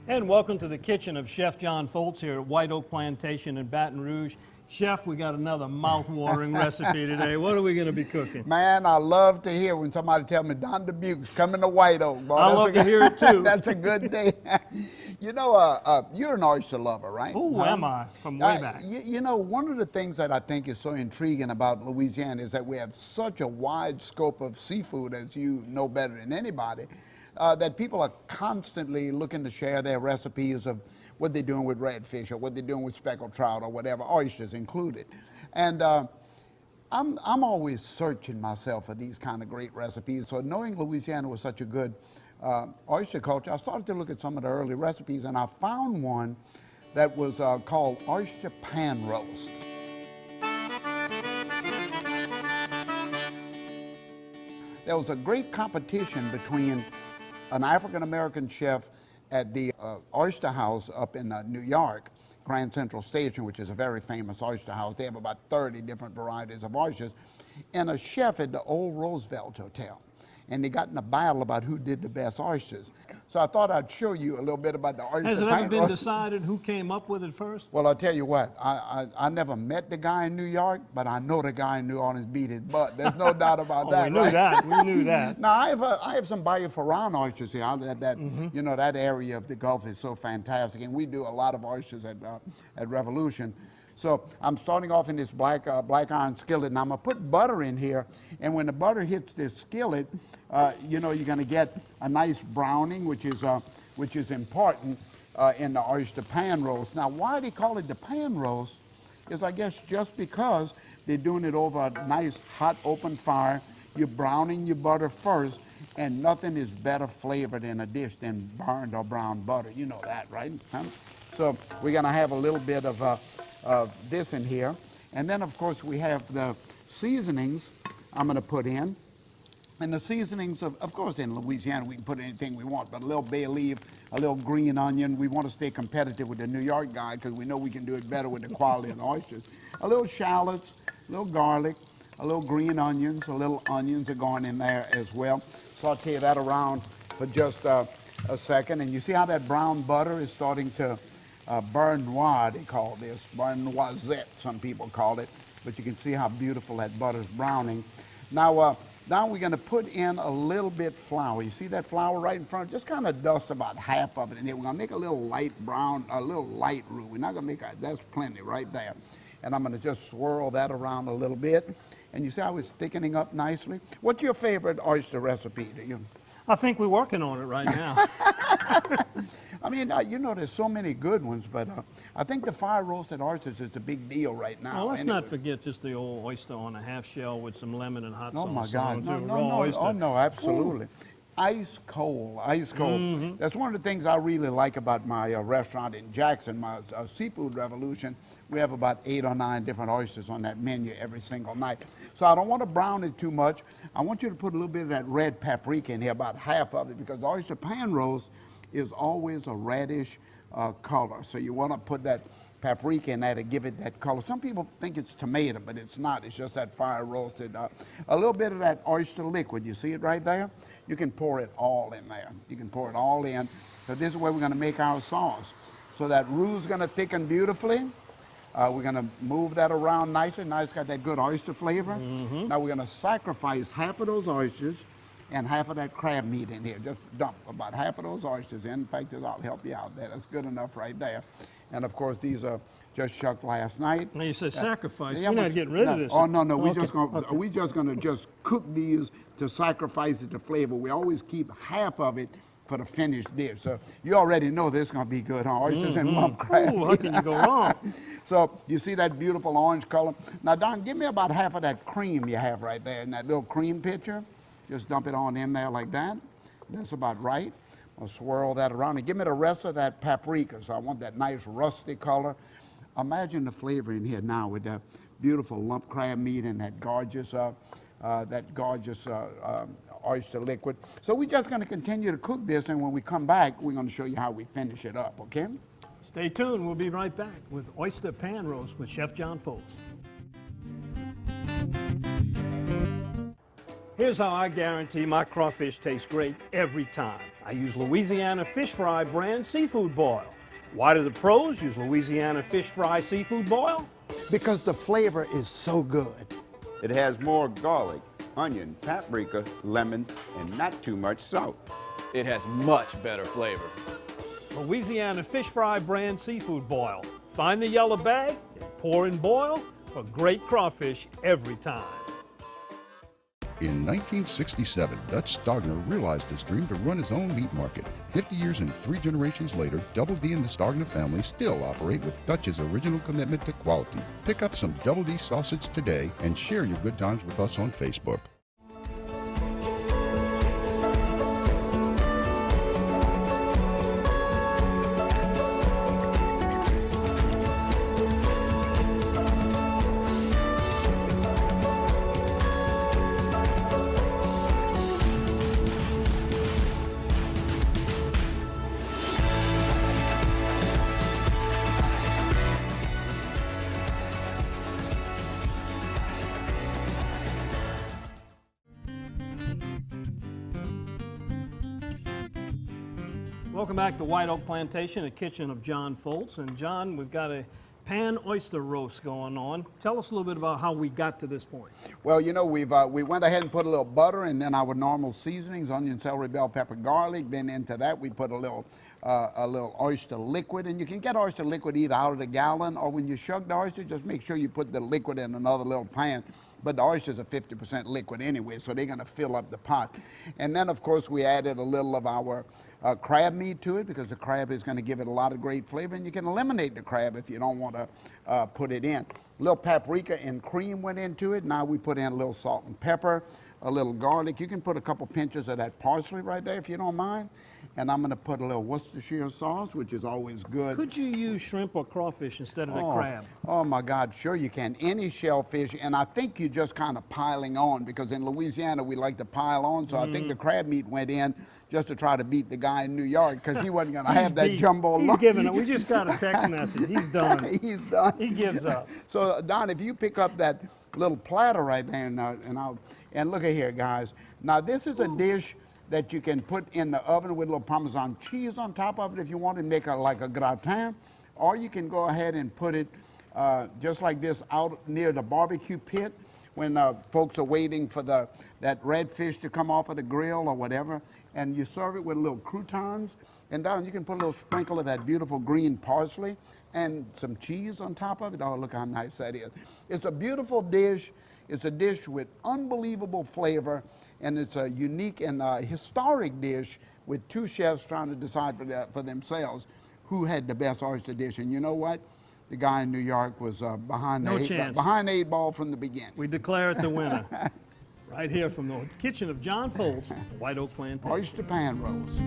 And welcome to the kitchen of Chef John Folse here at White Oak Plantation in Baton Rouge. Chef, we got another mouth-watering recipe today. What are we going to be cooking? Man, I love to hear when somebody tell me Don Dubuque's coming to White Oak. Boy, I love to hear it too. That's a good day. You know, you're an oyster lover, right? Oh, am I? From way back. You know, one of the things that I think is so intriguing about Louisiana is that we have such a wide scope of seafood, as you know better than anybody, that people are constantly looking to share their recipes of what they're doing with redfish or what they're doing with speckled trout or whatever, oysters included. And I'm always searching myself for these kind of great recipes. So knowing Louisiana was such a good oyster culture, I started to look at some of the early recipes, and I found one that was called oyster pan roast. There was a great competition between an African-American chef at the Oyster House up in New York, Grand Central Station, which is a very famous oyster house. They have about 30 different varieties of oysters, and a chef at the old Roosevelt Hotel. And they got in a battle about who did the best oysters. So I thought I'd show you a little bit about the oyster. Has it ever been decided who came up with it first? Well, I'll tell you what, I never met the guy in New York, but I know the guy in New Orleans beat his butt. There's no doubt about that. We knew that. We knew that. Now, I have some Bayou Farran oysters here. You know, that area of the Gulf is so fantastic, and we do a lot of oysters at Revolution. So I'm starting off in this black iron skillet, and I'm gonna put butter in here, and when the butter hits this skillet, you know, you're gonna get a nice browning, which is important in the oyster pan roast. Now, why they call it the pan roast is, I guess, just because they're doing it over a nice hot open fire. You're browning your butter first, and nothing is better flavored in a dish than burned or browned butter. You know that, right? So we're gonna have a little bit of this in here. And then, of course, we have the seasonings I'm going to put in. And the seasonings, of course, in Louisiana, we can put anything we want, but a little bay leaf, a little green onion. We want to stay competitive with the New York guy because we know we can do it better with the quality of the oysters. A little shallots, a little garlic, a little green onions, a little onions are going in there as well. Saute that around for just a second. And you see how that brown butter is starting to beurre noir, they call this, beurre noisette, some people call it, but you can see how beautiful that butter's browning. Now we're going to put in a little bit flour. You see that flour right in front? Just kind of dust about half of it in here. We're going to make a little light brown, a little light roux. We're not going to make that's plenty right there. And I'm going to just swirl that around a little bit. And you see how it's thickening up nicely? What's your favorite oyster recipe? I think we're working on it right now. I mean, you know, there's so many good ones, but I think the fire roasted oysters is the big deal right now. Well, let's not forget just the old oyster on a half shell with some lemon and hot sauce. Oh my God! No, oh no, absolutely. Ooh. Ice cold, ice cold. Mm-hmm. That's one of the things I really like about my restaurant in Jackson, my Seafood Revolution. We have about 8 or 9 different oysters on that menu every single night. So I don't want to brown it too much. I want you to put a little bit of that red paprika in here, about half of it, because the oyster pan roast is always a reddish color. So you want to put that paprika in there to give it that color. Some people think it's tomato, but it's not. It's just that fire roasted. A little bit of that oyster liquid. You see it right there? You can pour it all in there. You can pour it all in. So this is where we're going to make our sauce. So that roux is going to thicken beautifully. We're going to move that around nicely. Now it's got that good oyster flavor. Mm-hmm. Now we're going to sacrifice half of those oysters and half of that crab meat in here. Just dump about half of those oysters in. In fact, I'll help you out there. That's good enough right there. And of course, these are just shucked last night. Now you said sacrifice. You're not getting rid of this. Oh, no. We're just going to cook these to sacrifice it to flavor. We always keep half of it for the finished dish. So you already know this is going to be good, huh? Oysters and lump crab. Ooh, how can you go wrong? So you see that beautiful orange color? Now, Don, give me about half of that cream you have right there in that little cream pitcher. Just dump it on in there like that. That's about right. I'll swirl that around and give me the rest of that paprika. So I want that nice rusty color. Imagine the flavor in here now with that beautiful lump crab meat and that gorgeous oyster liquid. So we're just going to continue to cook this, and when we come back, we're going to show you how we finish it up, okay? Stay tuned. We'll be right back with Oyster Pan Roast with Chef John Folse. Here's how I guarantee my crawfish tastes great every time. I use Louisiana Fish Fry brand seafood boil. Why do the pros use Louisiana Fish Fry seafood boil? Because the flavor is so good. It has more garlic, onion, paprika, lemon, and not too much salt. It has much better flavor. Louisiana Fish Fry brand seafood boil. Find the yellow bag and pour in boil for great crawfish every time. In 1967, Dutch Stogner realized his dream to run his own meat market. 50 years and 3 generations later, Double D and the Stogner family still operate with Dutch's original commitment to quality. Pick up some Double D sausage today and share your good times with us on Facebook. Welcome back to White Oak Plantation, a kitchen of John Folse. And John, we've got a pan oyster roast going on. Tell us a little bit about how we got to this point. Well, you know, we went ahead and put a little butter and then our normal seasonings, onion, celery, bell pepper, garlic. Then into that we put a little oyster liquid. And you can get oyster liquid either out of the gallon or when you shuck the oyster, just make sure you put the liquid in another little pan. But the oysters are 50% liquid anyway, so they're gonna fill up the pot. And then of course we added a little of our crab meat to it because the crab is gonna give it a lot of great flavor, and you can eliminate the crab if you don't wanna put it in. A little paprika and cream went into it. Now we put in a little salt and pepper, a little garlic. You can put a couple pinches of that parsley right there if you don't mind. And I'm gonna put a little Worcestershire sauce, which is always good. Could you use shrimp or crawfish instead of the crab? Oh my God, sure you can. Any shellfish, and I think you're just kind of piling on because in Louisiana we like to pile on, so I think the crab meat went in just to try to beat the guy in New York because he wasn't gonna have that jumbo He's lunch. giving up. We just got a text message. He's done. He's done. He gives up. So Don, if you pick up that little platter right there, and look at here, guys. Now this is a dish that you can put in the oven with a little Parmesan cheese on top of it if you want to make like a gratin, or you can go ahead and put it just like this out near the barbecue pit when folks are waiting for that red fish to come off of the grill or whatever, and you serve it with little croutons, and down you can put a little sprinkle of that beautiful green parsley and some cheese on top of it. Oh, look how nice that is. It's a beautiful dish. It's a dish with unbelievable flavor, and it's a unique and historic dish with 2 chefs trying to decide for themselves who had the best oyster dish. And you know what? The guy in New York was behind the 8 ball from the beginning. We declare it the winner. Right here from the kitchen of John Folse, White Oak Plantation. Oyster pan roast.